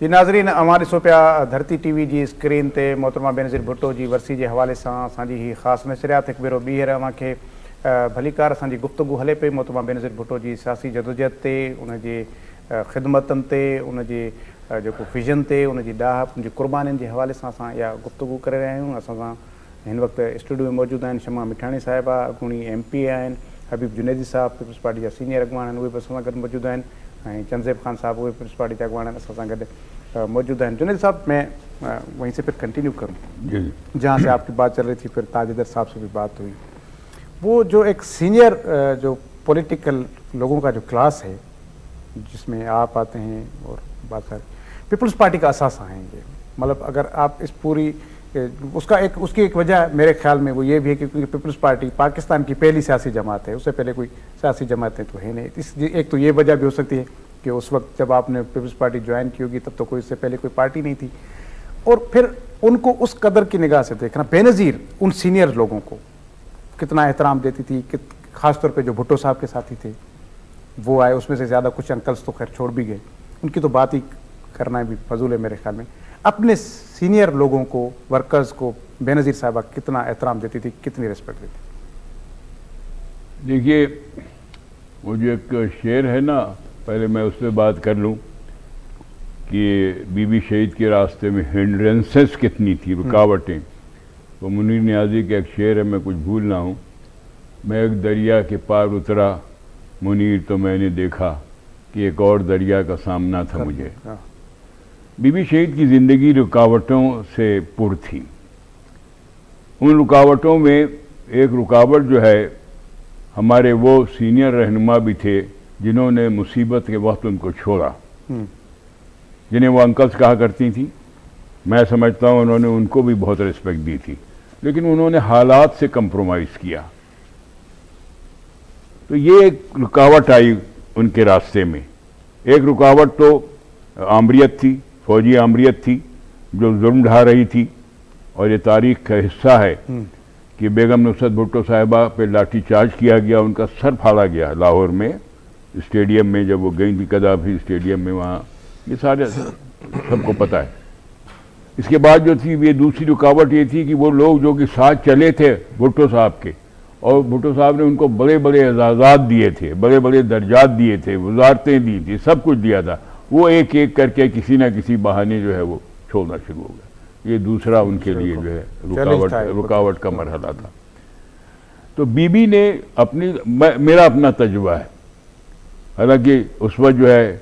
جی ناظرین، ہمارے سو پیا دھرتی ٹی وی جی اسکرین تے محترمہ بینظیر بھٹو جی ورسی کے حوالے سے اسی ہی خاص نشریات ایک بیرو بیہر کے بھلی کار اسی گفتگو ہلے پی محترمہ بینظیر بھٹو جی سیاسی جدوجہد تے ان کی خدمتن تے ان کی جو ویژن تے ان کی ڈاہ ان کی قربانین کے حوالے سے یا گفتگو کر رہے ہیں. ان وقت اسٹوڈیو میں موجود ہیں شمع مٹھانی صاحبہ اگونی ایم پی ہیں، حبیب جنیدی صاحب پیپلز پارٹی کا سینئر اگوان ہیں، وہ بھی اساں گڈ موجود ہیں، چنزیب خان صاحب وہ بھی پیپلز پارٹی کے اگوان ہیں اساں گڈ موجود ہیں. جنید صاحب میں وہیں سے پھر کنٹینیو کروں جہاں سے آپ کی بات چل رہی تھی، پھر تاجدر صاحب سے بھی بات ہوئی. وہ جو ایک سینئر جو پولیٹیکل لوگوں کا جو کلاس ہے جس میں آپ آتے ہیں اور بات ساری پیپلز پارٹی کا اثاثہ ہیں یہ، مطلب اگر آپ اس پوری اس کی ایک وجہ میرے خیال میں وہ یہ بھی ہے کہ کیونکہ پیپلز پارٹی پاکستان کی پہلی سیاسی جماعت ہے، اس سے پہلے کوئی سیاسی جماعتیں تو ہے نہیں. ایک تو یہ وجہ بھی ہو سکتی ہے کہ اس وقت جب آپ نے پیپلز پارٹی جوائن کی ہوگی تب تو کوئی اس سے پہلے کوئی پارٹی نہیں تھی. اور پھر ان کو اس قدر کی نگاہ سے دیکھنا، بینظیر ان سینئر لوگوں کو کتنا احترام دیتی تھی، خاص طور پہ جو بھٹو صاحب کے ساتھی تھے وہ آئے، اس میں سے زیادہ کچھ انکلس تو خیر چھوڑ بھی گئے، ان کی تو بات ہی کرنا بھی فضول ہے میرے خیال میں. اپنے سینئر لوگوں کو، ورکرز کو بینظیر صاحبہ کتنا احترام دیتی تھی، کتنی ریسپیکٹ دیتی تھی؟ دیکھیے وہ جو ایک شعر ہے نا، پہلے میں اس پہ بات کر لوں کہ بی بی شہید کے راستے میں ہنڈرنسز کتنی تھی، رکاوٹیں. تو منیر نیازی کا ایک شعر ہے، میں کچھ بھول نہ ہوں، میں ایک دریا کے پار اترا منیر تو میں نے دیکھا کہ ایک اور دریا کا سامنا تھا مجھے. بی بی شہید کی زندگی رکاوٹوں سے پر تھی. ان رکاوٹوں میں ایک رکاوٹ جو ہے، ہمارے وہ سینئر رہنما بھی تھے جنہوں نے مصیبت کے وقت ان کو چھوڑا، جنہیں وہ انکلس کہا کرتی تھیں. میں سمجھتا ہوں انہوں نے ان کو بھی بہت ریسپیکٹ دی تھی، لیکن انہوں نے حالات سے کمپرومائز کیا. تو یہ ایک رکاوٹ آئی ان کے راستے میں. ایک رکاوٹ تو آمریت تھی، فوجی آمریت تھی جو ظلم ڈھا رہی تھی، اور یہ تاریخ کا حصہ ہے کہ بیگم نصرت بھٹو صاحبہ پہ لاٹھی چارج کیا گیا، ان کا سر پھاڑا گیا لاہور میں اسٹیڈیم میں جب وہ گئی تھی قذافی اسٹیڈیم میں، وہاں یہ سارے سب کو پتہ ہے. اس کے بعد جو تھی یہ دوسری رکاوٹ یہ تھی کہ وہ لوگ جو کہ ساتھ چلے تھے بھٹو صاحب کے، اور بھٹو صاحب نے ان کو بڑے بڑے اعزازات دیے تھے، بڑے بڑے درجات دیے تھے، وزارتیں دی تھی، سب کچھ دیا تھا، وہ ایک ایک کر کے کسی نہ کسی بہانے جو ہے وہ چھوڑنا شروع ہو گیا. یہ دوسرا ان کے لیے جو ہے رکاوٹ کا مرحلہ تھا. تو بی بی نے میرا اپنا تجربہ ہے، حالانکہ اس وقت جو ہے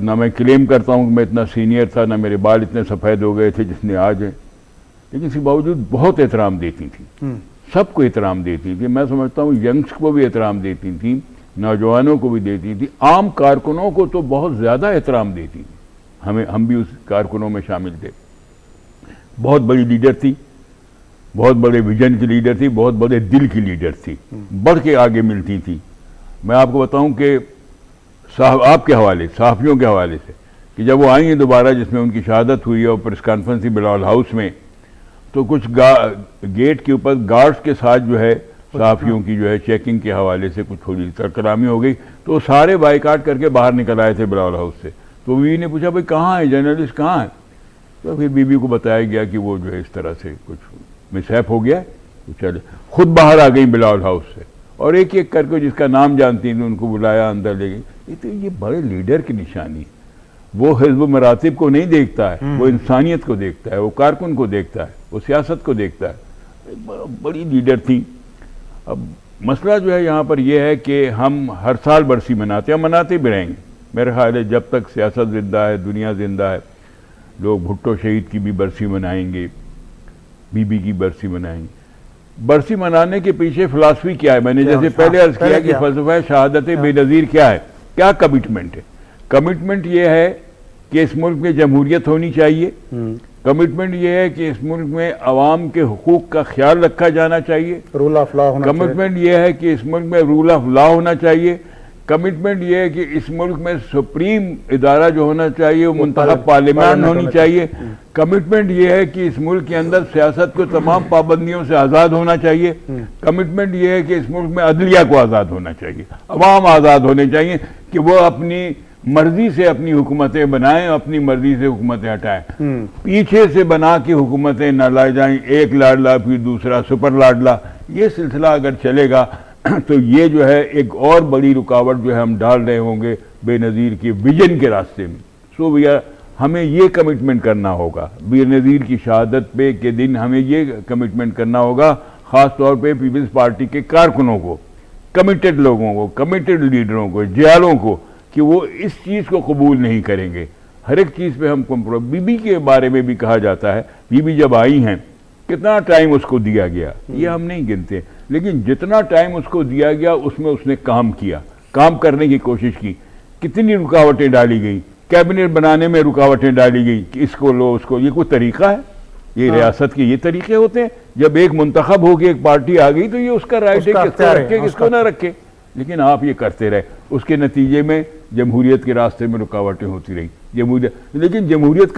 نہ میں کلیم کرتا ہوں کہ میں اتنا سینئر تھا، نہ میرے بال اتنے سفید ہو گئے تھے جتنے آج ہیں، لیکن اس کے باوجود بہت احترام دیتی تھی، سب کو احترام دیتی تھی. میں سمجھتا ہوں ینگس کو بھی احترام دیتی تھی، نوجوانوں کو بھی دیتی تھی، عام کارکنوں کو تو بہت زیادہ احترام دیتی تھی. ہم بھی اس کارکنوں میں شامل تھے. بہت بڑی لیڈر تھی، بہت بڑے ویژن کی لیڈر تھی، بہت بڑے دل کی لیڈر تھی، بڑھ کے آگے ملتی تھی. میں آپ کو بتاؤں کہ آپ کے حوالے، صحافیوں کے حوالے سے، کہ جب وہ آئیں گے دوبارہ جس میں ان کی شہادت ہوئی اور پریس کانفرنس تھی بلاول ہاؤس میں، تو کچھ گیٹ کے اوپر گارڈز کے ساتھ جو ہے صحافیوں کی جو ہے چیکنگ کے حوالے سے کچھ تھوڑی ترکرامی ہو گئی، تو وہ سارے بائیکاٹ کر کے باہر نکل آئے تھے بلاول ہاؤس سے. تو بیوی نے پوچھا بھائی کہاں ہیں جرنلسٹ، کہاں ہیں؟ تو پھر بیوی کو بتایا گیا کہ وہ جو ہے اس طرح سے کچھ مس ہیپ ہو گیا. تو چلے خود باہر آ گئی بلاول ہاؤس سے، اور ایک ایک کر کے جس کا نام جانتی تھی ان کو بلایا، اندر لے گئی. یہ بڑے لیڈر کی نشانی ہے. وہ حزب و مراتب کو نہیں دیکھتا ہے، وہ انسانیت کو دیکھتا ہے، وہ کارکن کو دیکھتا ہے، وہ سیاست کو دیکھتا ہے. بڑی لیڈر تھی. اب مسئلہ جو ہے یہاں پر یہ ہے کہ ہم ہر سال برسی مناتے ہیں، مناتے بھی رہیں گے. میرے خیال ہے جب تک سیاست زندہ ہے، دنیا زندہ ہے، لوگ بھٹو شہید کی بھی برسی منائیں گے، بی بی کی برسی منائیں گے. برسی منانے کے پیچھے فلسفی کیا ہے؟ میں نے جیسے پہلے عرض کیا کہ فلسفہ شہادت بے نظیر کیا ہے، کیا کمٹمنٹ ہے؟ کمٹمنٹ یہ ہے کہ اس ملک میں جمہوریت ہونی چاہیے. کمٹمنٹ یہ ہے کہ اس ملک میں عوام کے حقوق کا خیال رکھا جانا چاہیے. رول آف لا ہونا چاہیے. کمٹمنٹ یہ ہے کہ اس ملک میں رول آف لا ہونا چاہیے. کمٹمنٹ یہ ہے کہ اس ملک میں سپریم ادارہ جو ہونا چاہیے وہ منتخب پارلیمان ہونی چاہیے. کمٹمنٹ یہ ہے کہ اس ملک کے اندر سیاست کو تمام پابندیوں سے آزاد ہونا چاہیے. کمٹمنٹ یہ ہے کہ اس ملک میں عدلیہ کو آزاد ہونا چاہیے، عوام آزاد ہونے چاہیے کہ وہ اپنی مرضی سے اپنی حکومتیں بنائیں، اپنی مرضی سے حکومتیں ہٹائیں، پیچھے سے بنا کے حکومتیں نہ لائے جائیں، ایک لاڈلا پھر دوسرا سپر لاڈلا، یہ سلسلہ اگر چلے گا تو یہ جو ہے ایک اور بڑی رکاوٹ جو ہے ہم ڈال رہے ہوں گے بے نظیر کے ویژن کے راستے میں۔ ہمیں یہ کمٹمنٹ کرنا ہوگا بے نظیر کی شہادت پہ کے دن، ہمیں یہ کمٹمنٹ کرنا ہوگا خاص طور پہ پیپلز پارٹی کے کارکنوں کو، کمیٹڈ لوگوں کو، کمیٹڈ لیڈروں کو، جیالوں کو، کہ وہ اس چیز کو قبول نہیں کریں گے۔ ہر ایک چیز پہ ہم بی بی کے بارے میں بھی کہا جاتا ہے، بی بی جب آئی ہیں کتنا ٹائم اس کو دیا گیا یہ ہم نہیں گنتے، لیکن جتنا ٹائم اس کو دیا گیا اس میں اس نے کام کیا، کام کرنے کی کوشش کی۔ کتنی رکاوٹیں ڈالی گئیں، کیبنٹ بنانے میں رکاوٹیں ڈالی گئی کہ اس کو لو اس کو، یہ کوئی طریقہ ہے؟ یہ ریاست کے یہ طریقے ہوتے ہیں؟ جب ایک منتخب ہو کے ایک پارٹی آ گئی تو یہ اس کا رائٹ ہے کہ اس کو رکھے کس کو نہ رکھے، لیکن آپ یہ کرتے رہے، اس کے نتیجے میں جمہوریت کے راستے میں رکاوٹیں ہوتی رہی، لیکن جمہوریت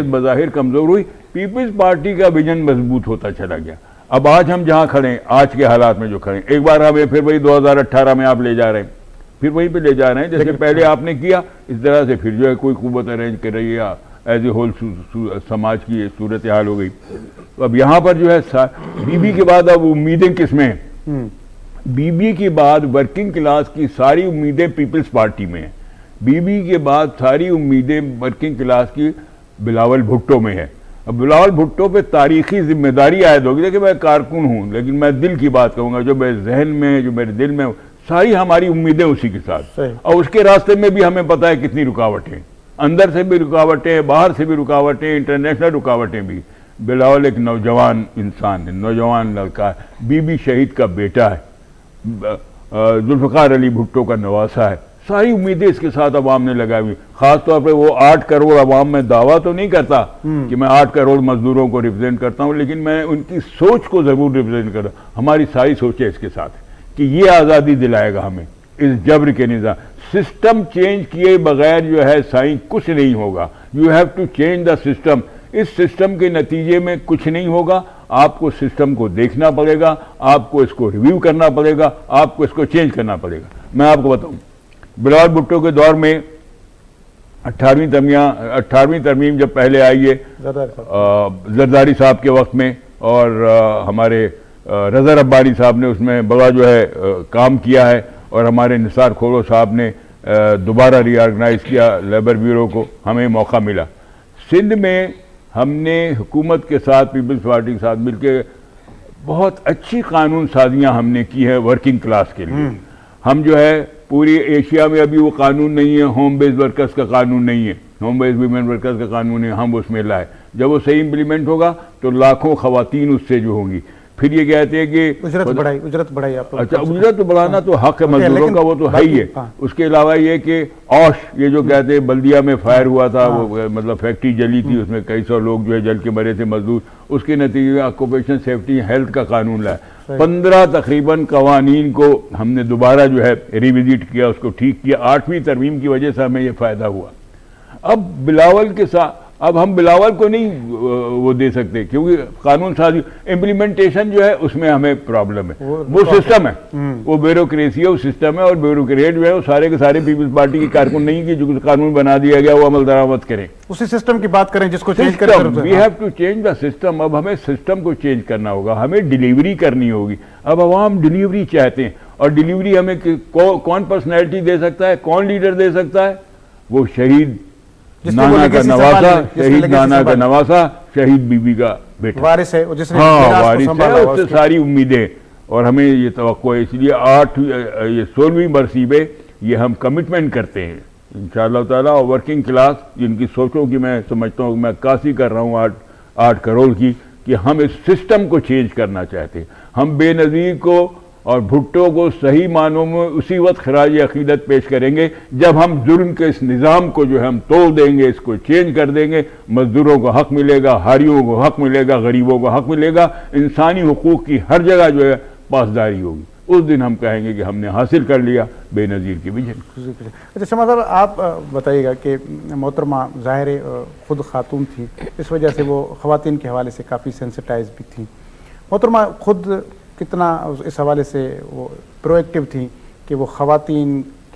بظاہر کمزور ہوئی، پیپلز پارٹی کا ویژن مضبوط ہوتا چلا گیا۔ اب آج ہم جہاں کھڑے ہیں، آج کے حالات میں جو کھڑے ہیں، ایک بار ہمیں پھر وہی 2018 میں آپ لے جا رہے ہیں، پھر وہیں پہ لے جا رہے ہیں جیسے پہلے آپ نے کیا، اس طرح سے پھر جو ہے کوئی قوت ارینج کر رہی ہے، ایز اے ہول سماج کی صورتحال ہو گئی۔ اب یہاں پر جو ہے بی بی کے بعد اب امیدیں کس میں ہیں؟ بی بی کے بعد ورکنگ کلاس کی ساری امیدیں پیپلز پارٹی میں ہیں، بی بی کے بعد ساری امیدیں ورکنگ کلاس کی بلاول بھٹو میں ہے۔ اب بلاول بھٹو پہ تاریخی ذمہ داری عائد ہوگی، دیکھیں میں کارکن ہوں لیکن میں دل کی بات کہوں گا، جو میرے ذہن میں، جو میرے دل میں، ساری ہماری امیدیں اسی کے ساتھ، اور اس کے راستے میں بھی ہمیں پتہ ہے کتنی رکاوٹیں، اندر سے بھی رکاوٹیں، باہر سے بھی رکاوٹیں، انٹرنیشنل رکاوٹیں بھی۔ بلاول ایک نوجوان انسان ہے، نوجوان لڑکا ہے، بی بی شہید کا بیٹا ہے، ذوالفقار علی بھٹو کا نواسا ہے، ساری امیدیں اس کے ساتھ عوام نے لگائی ہوئی۔ خاص طور پہ وہ 8 کروڑ عوام میں دعویٰ تو نہیں کرتا کہ میں 8 کروڑ مزدوروں کو ریپرزینٹ کرتا ہوں، لیکن میں ان کی سوچ کو ضرور ریپرزینٹ کرتا ہوں۔ ہماری ساری سوچیں اس کے ساتھ ہیں کہ یہ آزادی دلائے گا ہمیں اس جبر کے نظام۔ سسٹم چینج کیے بغیر جو ہے سائیں کچھ نہیں ہوگا، you have to change the system. اس سسٹم کے نتیجے میں کچھ نہیں ہوگا، آپ کو سسٹم کو دیکھنا پڑے گا، آپ کو اس کو ریویو کرنا پڑے گا، آپ کو اس کو چینج کرنا پڑے گا۔ میں آپ کو بتاؤں، بلاول بھٹو کے دور میں 18ویں ترمیم جب پہلے آئی ہے زرداری صاحب کے وقت میں، اور ہمارے رضا ربانی صاحب نے اس میں بڑا جو ہے کام کیا ہے، اور ہمارے نثار کھولو صاحب نے دوبارہ ری آرگنائز کیا لیبر بیورو کو، ہمیں موقع ملا۔ سندھ میں ہم نے حکومت کے ساتھ، پیپلز پارٹی کے ساتھ مل کے بہت اچھی قانون سازیاں ہم نے کی ہے ورکنگ کلاس کے لیے۔ ہم جو ہے پوری ایشیا میں ابھی وہ قانون نہیں ہے، ہوم بیس ورکرز کا قانون نہیں ہے، ہوم بیس ویمن ورکرز کا قانون ہے، ہم اس میں لائے۔ جب وہ صحیح امپلیمنٹ ہوگا تو لاکھوں خواتین اس سے جو ہوں گی۔ پھر یہ کہتے ہیں کہ اجرت بڑھائی آپ، اچھا اجرت بڑھانا تو حق ہے مزدوروں کا، وہ تو ہے ہی ہے۔ اس کے علاوہ یہ کہ اوش، یہ جو کہتے ہیں بلدیہ میں فائر ہوا تھا، وہ مطلب فیکٹری جلی تھی، اس میں کئی سو لوگ جو ہے جل کے مرے تھے مزدور، اس کے نتیجے میں آکوپیشن سیفٹی ہیلتھ کا قانون لایا۔ 15 تقریباً قوانین کو ہم نے دوبارہ جو ہے ریوزٹ کیا، اس کو ٹھیک کیا۔ 8ویں ترمیم کی وجہ سے ہمیں یہ فائدہ ہوا۔ اب بلاول کے ساتھ، اب ہم بلاول کو نہیں وہ دے سکتے کیونکہ قانون سازی امپلیمنٹیشن جو ہے اس میں ہمیں پرابلم ہے، وہ سسٹم ہے، وہ بیوروکریسی ہے، وہ سسٹم ہے، اور بیوروکریٹ جو ہے وہ سارے کے سارے پیپلز پارٹی کے کارکن نہیں کہ جو قانون بنا دیا گیا وہ عمل درآمد کریں، اسی سسٹم کی بات کریں جس کو چینج کریں۔ We have to change the system. اب ہمیں سسٹم کو چینج کرنا ہوگا، ہمیں ڈیلیوری کرنی ہوگی۔ اب عوام ڈیلیوری چاہتے ہیں، اور ڈیلیوری ہمیں کون پرسنالٹی دے سکتا ہے، کون لیڈر دے سکتا ہے؟ وہ شہید نانا کا نواسا، شہید نانا کا نواسا، شہید بی بی کا بیٹا، وارث ہے، جس نے وارث ہے، اس سے ساری امیدیں، اور ہمیں یہ توقع ہے۔ اس لیے 16ویں برسی پہ یہ ہم کمٹمنٹ کرتے ہیں انشاءاللہ تعالیٰ، اور ورکنگ کلاس جن کی سوچوں کی میں سمجھتا ہوں، میں عکاسی کر رہا ہوں 8 کروڑ کی، کہ ہم اس سسٹم کو چینج کرنا چاہتے ہیں۔ ہم بے نظیر کو اور بھٹو کو صحیح معنوں میں اسی وقت خراج عقیدت پیش کریں گے جب ہم ظلم کے اس نظام کو جو ہے ہم توڑ دیں گے، اس کو چینج کر دیں گے، مزدوروں کو حق ملے گا، ہاریوں کو حق ملے گا، غریبوں کو حق ملے گا، انسانی حقوق کی ہر جگہ جو ہے پاسداری ہوگی۔ اس دن ہم کہیں گے کہ ہم نے حاصل کر لیا بے نظیر کی ویژن۔ اچھا شمع صاحب، آپ بتائیے گا کہ محترمہ ظاہر خود خاتون تھی، اس وجہ سے وہ خواتین کے حوالے سے کافی سینسٹائز بھی تھیں۔ محترمہ خود کتنا اس حوالے سے وہ پرو ایکٹیو تھیں کہ وہ خواتین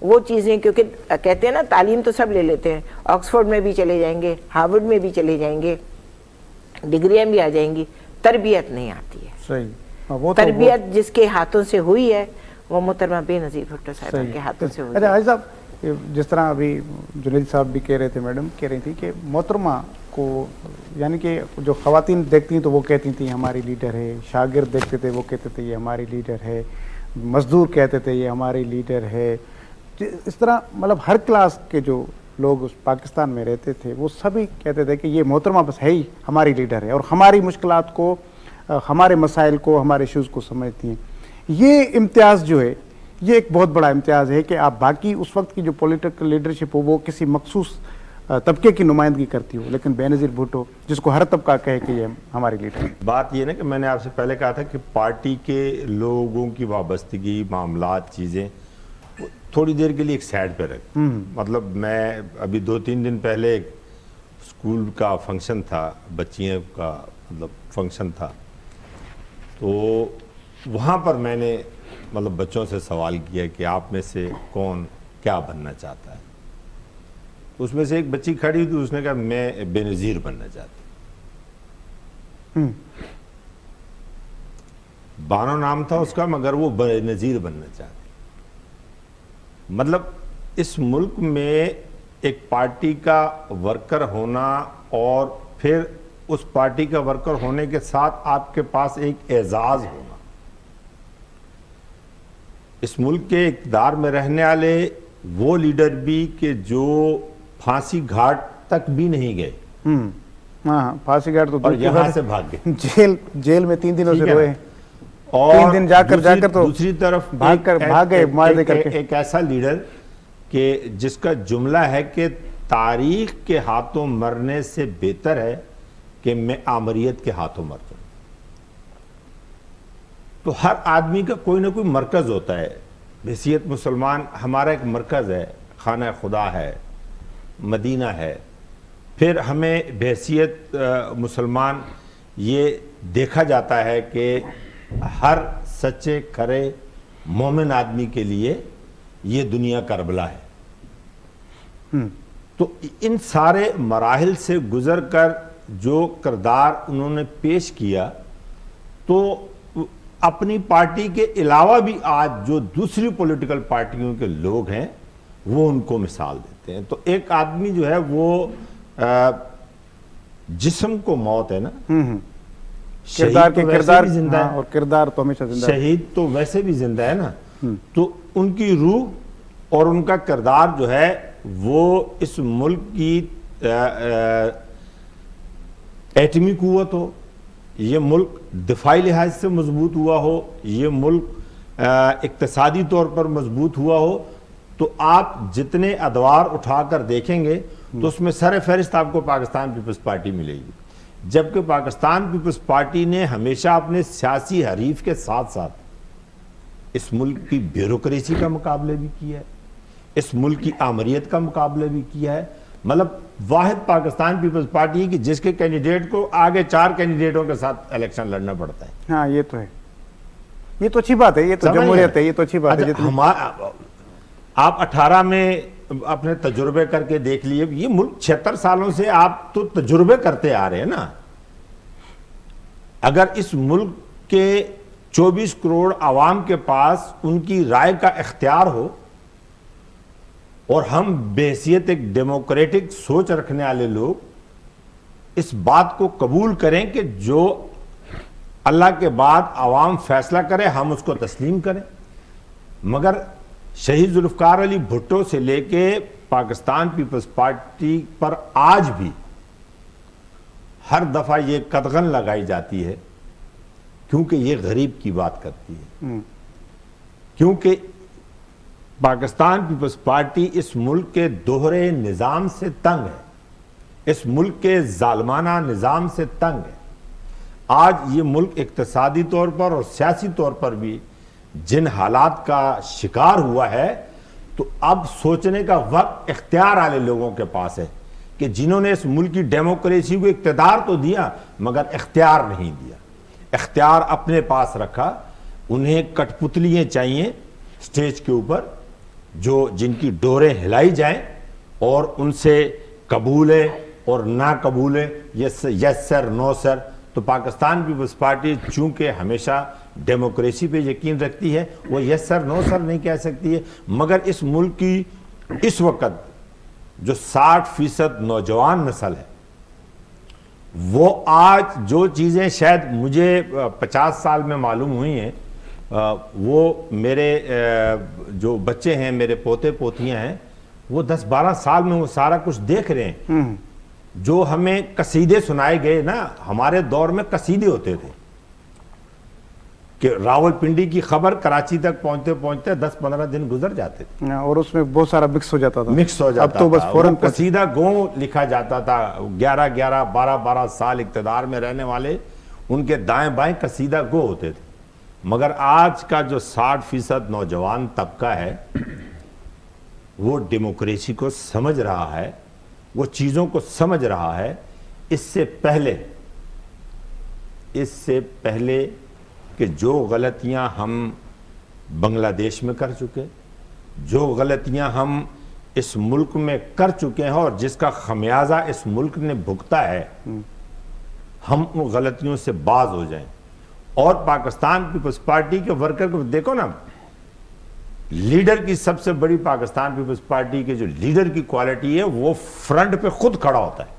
وہ چیزیں، کیونکہ کہتے ہیں نا تعلیم تو سب لے لیتے ہیں، آکسفورڈ میں بھی چلے جائیں گے، ہارورڈ میں بھی چلے جائیں گے، ڈگریاں بھی آ جائیں گی، تربیت نہیں آتی ہے. صحیح. وہ تو تربیت جس کے ہاتھوں سے ہوئی ہے وہ محترمہ بے نظیر بھٹو صاحبہ کے ہاتھوں سے ہوئی اچھا ہے. حاجی صاحب، جس طرح ابھی جنید صاحب بھی کہہ رہے تھے، میڈم کہہ رہی تھی کہ محترمہ کو یعنی کہ جو خواتین دیکھتی ہیں تو وہ کہتی تھیں ہماری لیڈر ہے، شاگرد دیکھتے تھے وہ کہتے تھے یہ ہماری لیڈر ہے، مزدور کہتے تھے یہ ہماری لیڈر ہے. اس طرح مطلب ہر کلاس کے جو لوگ اس پاکستان میں رہتے تھے وہ سبھی کہتے تھے کہ یہ محترمہ بس ہے ہی ہماری لیڈر ہے اور ہماری مشکلات کو، ہمارے مسائل کو، ہمارے ایشوز کو سمجھتی ہیں. یہ امتیاز جو ہے یہ ایک بہت بڑا امتیاز ہے کہ آپ باقی اس وقت کی جو پولیٹیکل لیڈرشپ ہو وہ کسی مخصوص طبقے کی نمائندگی کرتی ہو، لیکن بے نظیر بھٹو جس کو ہر طبقہ کہے کہ یہ ہماری لیڈر ہے. بات یہ نا کہ میں نے آپ سے پہلے کہا تھا کہ پارٹی کے لوگوں کی وابستگی، معاملات، چیزیں تھوڑی دیر کے لیے ایک سائڈ پہ رکھ. مطلب میں ابھی 2-3 دن پہلے ایک اسکول کا فنکشن تھا، بچیوں کا مطلب فنکشن تھا، تو وہاں پر میں نے مطلب بچوں سے سوال کیا کہ آپ میں سے کون کیا بننا چاہتا ہے. اس میں سے ایک بچی کھڑی ہوئی، اس نے کہا میں بے نظیر بننا چاہتی ہوں. بانو نام تھا اس کا، مگر وہ بے نظیر بننا چاہتی. مطلب اس ملک میں ایک پارٹی کا ورکر ہونا اور پھر اس پارٹی کا ورکر ہونے کے ساتھ آپ کے پاس ایک اعزاز ہونا. اس ملک کے اقتدار میں رہنے والے وہ لیڈر بھی کہ جو پھانسی گھاٹ تک بھی نہیں گئے. ہاں، پھانسی گھاٹ تو اور یہاں سے بھاگ گئے، جیل میں 3 دنوں سے روئے، اور 3 دن جا کر تو دوسری طرف بھاگ گئے معاہدے کر کے. ایک ایسا لیڈر کہ جس کا جملہ ہے کہ تاریخ کے ہاتھوں مرنے سے بہتر ہے کہ میں آمریت کے ہاتھوں مر جاؤں. تو ہر آدمی کا کوئی نہ کوئی مرکز ہوتا ہے. بحیثیت مسلمان ہمارا ایک مرکز ہے، خانہ خدا ہے، مدینہ ہے. پھر ہمیں بحیثیت مسلمان یہ دیکھا جاتا ہے کہ ہر سچے کھرے مومن آدمی کے لیے یہ دنیا کربلا ہے. تو ان سارے مراحل سے گزر کر جو کردار انہوں نے پیش کیا، تو اپنی پارٹی کے علاوہ بھی آج جو دوسری پولیٹیکل پارٹیوں کے لوگ ہیں وہ ان کو مثال دیتے ہیں. تو ایک آدمی جو ہے وہ جسم کو موت ہے نا، کردار کے کردار زندہ ہے، اور کردار تو ہمیشہ زندہ ہے. شہید تو ویسے بھی زندہ ہے نا. تو ان کی روح اور ان کا کردار جو ہے وہ اس ملک کی ایٹمی قوت ہو، یہ ملک دفاعی لحاظ سے مضبوط ہوا ہو، یہ ملک اقتصادی طور پر مضبوط ہوا ہو، تو آپ جتنے ادوار اٹھا کر دیکھیں گے تو اس میں سر فہرست آپ کو پاکستان پیپلز پارٹی ملے گی. جبکہ پاکستان پیپلز پارٹی نے ہمیشہ اپنے سیاسی حریف کے ساتھ ساتھ اس ملک کی بیوروکریسی کا مقابلہ بھی کیا ہے، اس ملک کی آمریت کا مقابلہ بھی کیا ہے. مطلب واحد پاکستان پیپلز پارٹی کہ جس کے کینڈیڈیٹ کو آگے 4 کینڈیڈیٹوں کے ساتھ الیکشن لڑنا پڑتا ہے. ہاں یہ تو ہے، یہ تو اچھی بات ہے، یہ تو جمہوریت ہے، یہ تو اچھی بات ہے. آپ 18 میں اپنے تجربے کر کے دیکھ لیے، یہ ملک 76 سالوں سے آپ تو تجربے کرتے آ رہے ہیں نا. اگر اس ملک کے 24 کروڑ عوام کے پاس ان کی رائے کا اختیار ہو اور ہم بحیثیت ایک ڈیموکریٹک سوچ رکھنے والے لوگ اس بات کو قبول کریں کہ جو اللہ کے بعد عوام فیصلہ کرے ہم اس کو تسلیم کریں. مگر شہید ذوالفقار علی بھٹو سے لے کے پاکستان پیپلز پارٹی پر آج بھی ہر دفعہ یہ قدغن لگائی جاتی ہے کیونکہ یہ غریب کی بات کرتی ہے. کیونکہ پاکستان پیپلز پارٹی اس ملک کے دوہرے نظام سے تنگ ہے، اس ملک کے ظالمانہ نظام سے تنگ ہے. آج یہ ملک اقتصادی طور پر اور سیاسی طور پر بھی جن حالات کا شکار ہوا ہے، تو اب سوچنے کا وقت اختیار والے لوگوں کے پاس ہے کہ جنہوں نے اس ملک کی ڈیموکریسی کو اقتدار تو دیا مگر اختیار نہیں دیا، اختیار اپنے پاس رکھا. انہیں کٹ پتلیاں چاہیے سٹیج کے اوپر جن کی ڈوریں ہلائی جائیں اور ان سے قبول ہے اور نہ قبول ہے، یس سر نو سر. تو پاکستان پیپلز پارٹی چونکہ ہمیشہ ڈیموکریسی پہ یقین رکھتی ہے، وہ یس سر نو سر نہیں کہہ سکتی ہے. مگر اس ملک کی اس وقت جو 60% نوجوان نسل ہے، وہ آج جو چیزیں شاید مجھے 50 سال میں معلوم ہوئی ہیں، وہ میرے جو بچے ہیں، میرے پوتے پوتیاں ہیں، وہ 10-12 سال میں وہ سارا کچھ دیکھ رہے ہیں. جو ہمیں قصیدے سنائے گئے نا، ہمارے دور میں قصیدے ہوتے تھے کہ راول پنڈی کی خبر کراچی تک پہنچتے پہنچتے 10-15 دن گزر جاتے تھے، اور اس میں بہت سارا مکس ہو جاتا تھا. اب تو بس فوراً قصیدہ گو لکھا جاتا تھا. 12 سال اقتدار میں رہنے والے، ان کے دائیں بائیں قصیدہ گو ہوتے تھے. مگر آج کا جو 60% نوجوان طبقہ ہے، وہ ڈیموکریسی کو سمجھ رہا ہے، وہ چیزوں کو سمجھ رہا ہے. اس سے پہلے کہ جو غلطیاں ہم بنگلہ دیش میں کر چکے، جو غلطیاں ہم اس ملک میں کر چکے ہیں اور جس کا خمیازہ اس ملک نے بھگتا ہے، ہم ان غلطیوں سے باز ہو جائیں. اور پاکستان پیپلز پارٹی کے ورکر کو دیکھو نا، لیڈر کی سب سے بڑی پاکستان پیپلز پارٹی کے جو لیڈر کی کوالٹی ہے، وہ فرنٹ پہ خود کھڑا ہوتا ہے.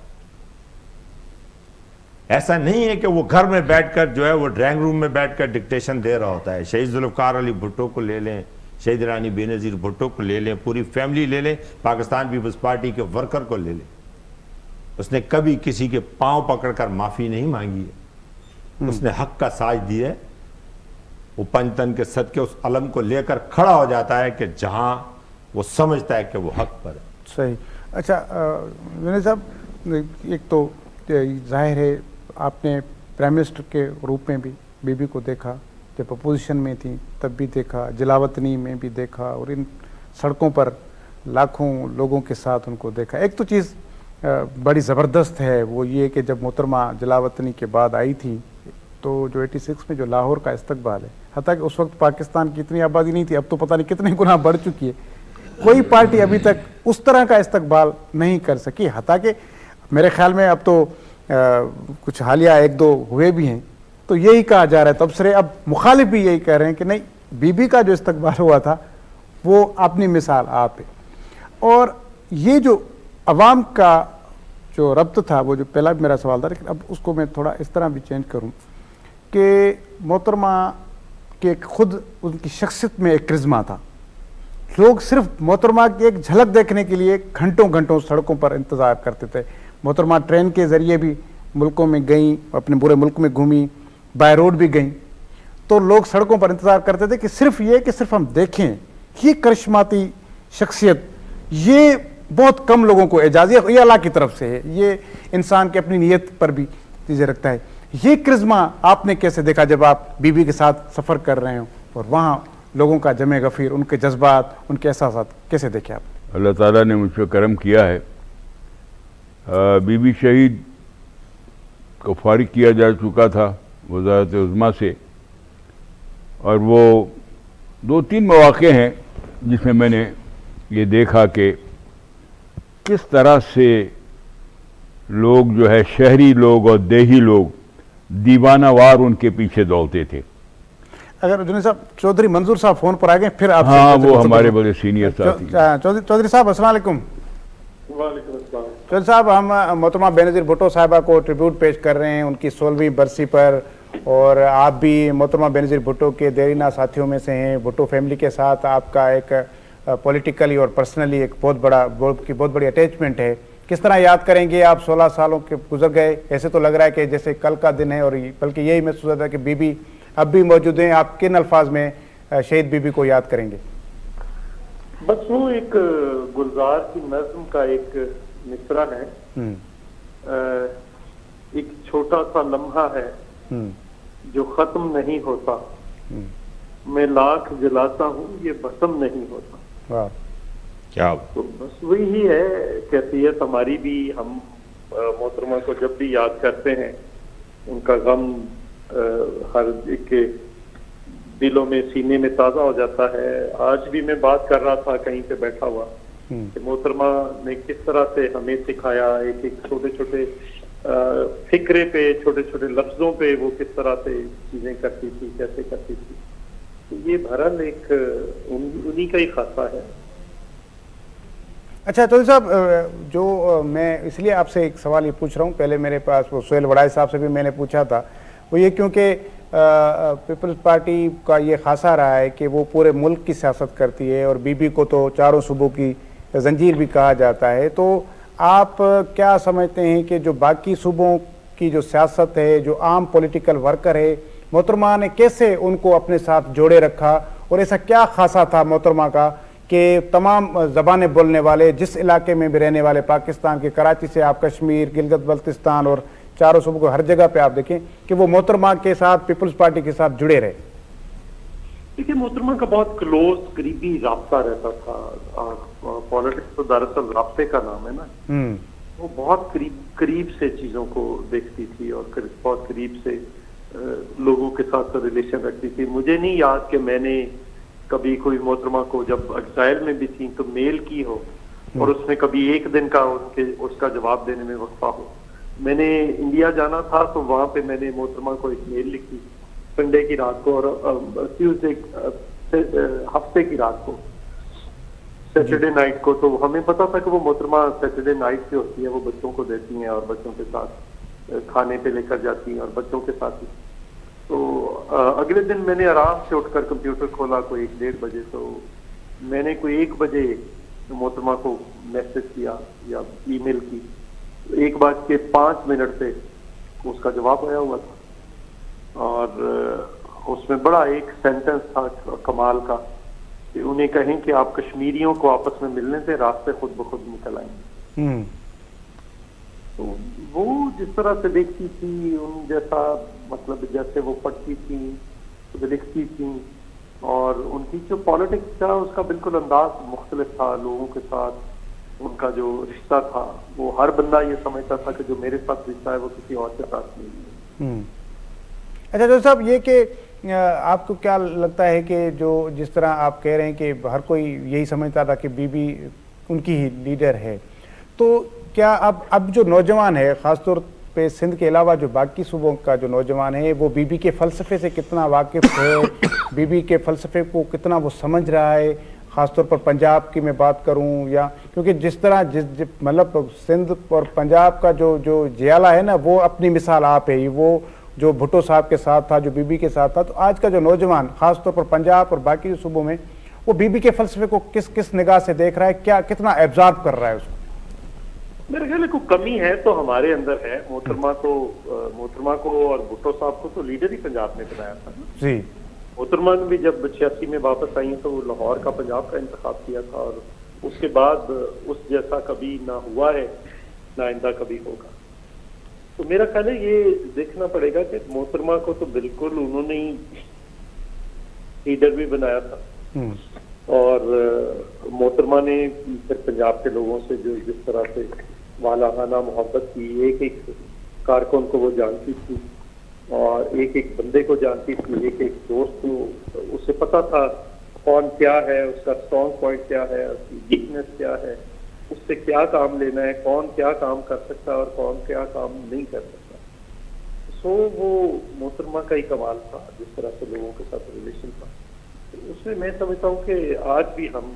ایسا نہیں ہے کہ وہ گھر میں بیٹھ کر جو ہے وہ ڈرائنگ روم میں بیٹھ کر ڈکٹیشن دے رہا ہوتا ہے. شہید ذوالفقار علی بھٹو کو لے لیں، شہید رانی بے نظیر بھٹو کو لے لیں، پوری فیملی لے لیں، پاکستان پیپلز پارٹی کے ورکر کو لے لیں. اس نے کبھی کسی کے پاؤں پکڑ کر معافی نہیں مانگی ہے. اس نے حق کا ساج دی ہے. وہ پنجتن کے صدقے اس علم کو لے کر کھڑا ہو جاتا ہے کہ جہاں وہ سمجھتا ہے کہ وہ حق پر ہے. صحیح. اچھا جنید صاحب، ایک تو ظاہر ہے آپ نے پرائم منسٹر کے روپ میں بھی بی بی کو دیکھا، جب اپوزیشن میں تھی تب بھی دیکھا، جلاوطنی میں بھی دیکھا، اور ان سڑکوں پر لاکھوں لوگوں کے ساتھ ان کو دیکھا. ایک تو چیز بڑی زبردست ہے، وہ یہ کہ جب محترمہ جلاوطنی کے بعد آئی تھی تو جو 86 میں جو لاہور کا استقبال ہے، حتیٰ کہ اس وقت پاکستان کی اتنی آبادی نہیں تھی، اب تو پتہ نہیں کتنے گنا بڑھ چکی ہے، کوئی پارٹی ابھی تک اس طرح کا استقبال نہیں کر سکی. حتیٰ کہ میرے خیال میں اب تو کچھ حالیہ 1-2 ہوئے بھی ہیں، تو یہی کہا جا رہا ہے تبصرے، اب مخالف بھی یہی کہہ رہے ہیں کہ نہیں، بی بی کا جو استقبال ہوا تھا وہ اپنی مثال آپ ہے. اور یہ جو عوام کا جو ربط تھا، وہ جو پہلا میرا سوال تھا، لیکن اب اس کو میں تھوڑا اس طرح بھی چینج کروں کہ محترمہ کے خود ان کی شخصیت میں ایک کرزما تھا. لوگ صرف محترمہ کی ایک جھلک دیکھنے کے لیے گھنٹوں سڑکوں پر انتظار کرتے تھے. محترمہ ٹرین کے ذریعے بھی ملکوں میں گئیں، اپنے پورے ملک میں گھومی، بائی روڈ بھی گئیں، تو لوگ سڑکوں پر انتظار کرتے تھے کہ صرف ہم دیکھیں. یہ کرشماتی شخصیت، یہ بہت کم لوگوں کو اعزاز، یہ اللہ کی طرف سے ہے، یہ انسان کی اپنی نیت پر بھی چیزیں رکھتا ہے. یہ کرزما آپ نے کیسے دیکھا جب آپ بی بی کے ساتھ سفر کر رہے ہوں اور وہاں لوگوں کا جمع غفیر، ان کے جذبات، ان کے احساسات کیسے دیکھے آپ؟ اللہ تعالیٰ نے مجھ پہ کرم کیا ہے. بی بی شہید کو فارغ کیا جا چکا تھا وزارت عظمیٰ سے، اور وہ 2-3 مواقع ہیں جس میں میں نے یہ دیکھا کہ کس طرح سے لوگ جو ہے، شہری لوگ اور دیہی لوگ دیوانہ وار ان کے پیچھے دوڑتے تھے. اگر جنید صاحب چودھری منظور صاحب فون پر آ گئے پھر آپ، ہاں وہ ہمارے بڑے سینئر ساتھی. چودھری صاحب السلام علیکم. وعلیکم السلام. چودھری صاحب، ہم محترمہ بے نظیر بھٹو صاحبہ کو ٹریبیوٹ پیش کر رہے ہیں ان کی 16ویں برسی پر، اور آپ بھی محترمہ بے نظیر بھٹو کے دیرینہ ساتھیوں میں سے ہیں. بھٹو فیملی کے ساتھ آپ کا ایک پولیٹیکلی اور پرسنلی ایک بہت بڑی اٹیچمنٹ ہے. کس طرح یاد کریں گے آپ؟ 16 سالوں کے گزر گئے، ایسے تو لگ رہا ہے کہ جیسے کل کا دن ہے، اور بلکہ یہی محسوس ہوتا ہے کہ بی بی اب بھی موجود ہیں. آپ کن الفاظ میں شہید بی بی کو یاد کریں گے؟ بس وہ ایک گلزار کی نظم کا ایک مصرع ہے، ایک چھوٹا سا لمحہ ہے جو ختم نہیں ہوتا، میں لاکھ جلاتا ہوں یہ بسم نہیں ہوتا. کیا تو بس وہی ہے کیفیت ہماری بھی. ہم محترمہ کو جب بھی یاد کرتے ہیں، ان کا غم ہر ایک کے دلوں میں سینے میں تازہ ہو جاتا ہے. آج بھی میں بات کر رہا تھا کہیں پہ بیٹھا ہوا کہ محترمہ نے کس طرح سے ہمیں سکھایا ایک ایک چھوٹے چھوٹے فکرے پہ, چھوٹے چھوٹے لفظوں پہ وہ کس طرح سے چیزیں کرتی تھی, کیسے کرتی تھی. تو یہ بہرحال ایک انہی کا ہی خاصہ ہے. اچھا چودھری صاحب, جو میں اس لیے آپ سے ایک سوال یہ پوچھ رہا ہوں, پہلے میرے پاس وہ سہیل وڑائے صاحب سے بھی میں نے پوچھا تھا, وہ یہ کیونکہ پیپلز پارٹی کا یہ خاصہ رہا ہے کہ وہ پورے ملک کی سیاست کرتی ہے اور بی بی کو تو چاروں صوبوں کی زنجیر بھی کہا جاتا ہے. تو آپ کیا سمجھتے ہیں کہ جو باقی صوبوں کی جو سیاست ہے, جو عام پولیٹیکل ورکر ہے, محترمہ نے کیسے ان کو اپنے ساتھ جوڑے رکھا, اور ایسا کیا خاصہ تھا محترمہ کا کہ تمام زبانیں بولنے والے, جس علاقے میں بھی رہنے والے, پاکستان کے کراچی سے آپ کشمیر, گلگت بلتستان اور چاروں صوبوں کو ہر جگہ پہ آپ دیکھیں کہ وہ محترمہ کے ساتھ, پیپلز پارٹی کے ساتھ جڑے رہے؟ دیکھیے محترمہ کا بہت کلوز قریبی رابطہ رہتا تھا. پالیٹکس تو دراصل رابطے کا نام ہے نا. وہ بہت قریب سے چیزوں کو دیکھتی تھی اور بہت قریب سے لوگوں کے ساتھ ریلیشن رکھتی تھی. مجھے نہیں یاد کہ میں نے کبھی کوئی محترمہ کو جب ایگزائل میں بھی تھی تو میل کی ہو اور اس میں کبھی ایک دن کا اس کا جواب دینے میں وقفہ ہو. میں نے انڈیا جانا تھا تو وہاں پہ میں نے محترمہ کو ایک میل لکھی سنڈے کی رات کو, اور ٹیوزڈے ہفتے کی رات کو, سیٹرڈے نائٹ کو. تو ہمیں پتا تھا کہ وہ محترمہ سیٹرڈے نائٹ جو ہوتی ہے وہ بچوں کو دیتی ہیں اور بچوں کے ساتھ کھانے پہ لے کر جاتی ہیں اور بچوں کے ساتھ ہی. تو اگلے دن میں نے آرام سے اٹھ کر کمپیوٹر کھولا کوئی 1-1:30 بجے, تو میں نے کوئی 1 بجے محترمہ کو میسج کیا یا ای میل کی, 1:05 پہ اس کا جواب آیا ہوا تھا. اور اس میں بڑا ایک سینٹنس تھا کمال کا کہ انہیں کہیں کہ آپ کشمیریوں کو آپس میں ملنے سے راستے خود بخود نکل آئیں گے. تو وہ جس طرح سے دیکھتی تھی ان جیسا, مطلب جیسے وہ پڑھتی تھیں, لکھتی تھیں, اور ان کی جو پالیٹکس تھا اس کا بالکل انداز مختلف تھا. لوگوں کے ساتھ ان کا جو رشتہ تھا وہ ہر بندہ یہ سمجھتا تھا کہ جو میرے ساتھ رشتہ ہے وہ کسی اور کے ساتھ نہیں ہے. اچھا جو صاحب, یہ کہ آپ کو کیا لگتا ہے کہ جو جس طرح آپ کہہ رہے ہیں کہ ہر کوئی یہی سمجھتا تھا کہ بی بی ان کی ہی لیڈر ہے, تو کیا اب جو نوجوان ہے, خاص طور پہ سندھ کے علاوہ جو باقی صوبوں کا جو نوجوان ہے, وہ بی بی کے فلسفے سے کتنا واقف ہے, بی بی کے فلسفے کو کتنا وہ سمجھ رہا ہے؟ خاص طور پر پنجاب کی میں بات کروں, یا کیونکہ جس طرح مطلب سندھ اور پنجاب کا جو جیالہ ہے نا, وہ اپنی مثال آپ ہے. وہ جو بھٹو صاحب کے ساتھ تھا, جو بی بی کے ساتھ تھا, تو آج کا جو نوجوان خاص طور پر پنجاب اور باقی صوبوں میں وہ بی بی کے فلسفے کو کس نگاہ سے دیکھ رہا ہے, کیا کتنا ایبزارب کر رہا ہے اس کو؟ میرے خیال ہے کوئی کمی ہے تو ہمارے اندر ہے. محترمہ کو اور بھٹو صاحب کو تو لیڈر ہی پنجاب نے بنایا تھا. جی, محترمہ نے بھی جب 86 میں واپس آئی تو وہ لاہور کا پنجاب کا انتخاب کیا تھا, اور اس کے بعد اس جیسا کبھی نہ ہوا ہے نہ آئندہ کبھی ہوگا. تو میرا خیال ہے یہ دیکھنا پڑے گا کہ محترمہ کو تو بالکل انہوں نے ہی لیڈر بھی بنایا تھا, اور محترمہ نے پھر پنجاب کے لوگوں سے جو جس طرح سے والہانہ محبت کی, ایک ایک کارکن کو وہ جانتی تھی اور ایک ایک بندے کو جانتی تھی, ایک ایک دوست کو, اسے پتا تھا کون کیا ہے, اس کا اسٹرانگ پوائنٹ کیا ہے, اس کی ویکنیس کیا ہے, اس سے کیا کام لینا ہے, کون کیا کام کر سکتا ہے اور کون کیا کام نہیں کر سکتا. سو وہ محترمہ کا ہی کمال تھا, جس طرح سے لوگوں کے ساتھ ریلیشن تھا. اس میں میں سمجھتا ہوں کہ آج بھی ہم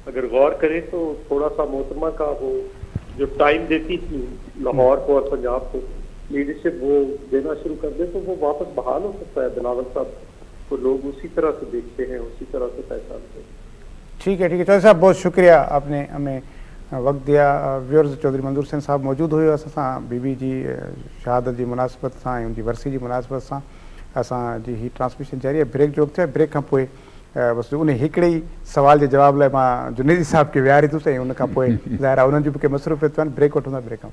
اگر غور کریں تو تھوڑا سا محترمہ کا وہ جو ٹائم دیتی تھی لاہور کو اور پنجاب کو لیڈرشپ وہ دینا شروع کر دے تو وہ واپس بحال ہو سکتا ہے. بلاول صاحب کو لوگ اسی طرح سے دیکھتے ہیں, اسی طرح سے پہچانتے ہیں. ٹھیک ہے چودھری صاحب, بہت شکریہ آپ نے ہمیں وقت دیا. ویورز چودھری منظور حسین صاحب موجود ہوئے اساں بی بی جی شہادت جی مناسبت ساں, ان جی ورسی جی مناسبت ساں اساں جی ہی ٹرانسمیشن جاری ہے. بریک جو وقت ہے, بریک کھاں پوئے بس ان ایکڑے ہی سوال کے جواب لائے ماں جنیدی صاحب کے ویاری تو ان کھاں پوئے ظاہر ہے انہوں جو کہ مصروفیت بریک وٹھوں بریک کھاں.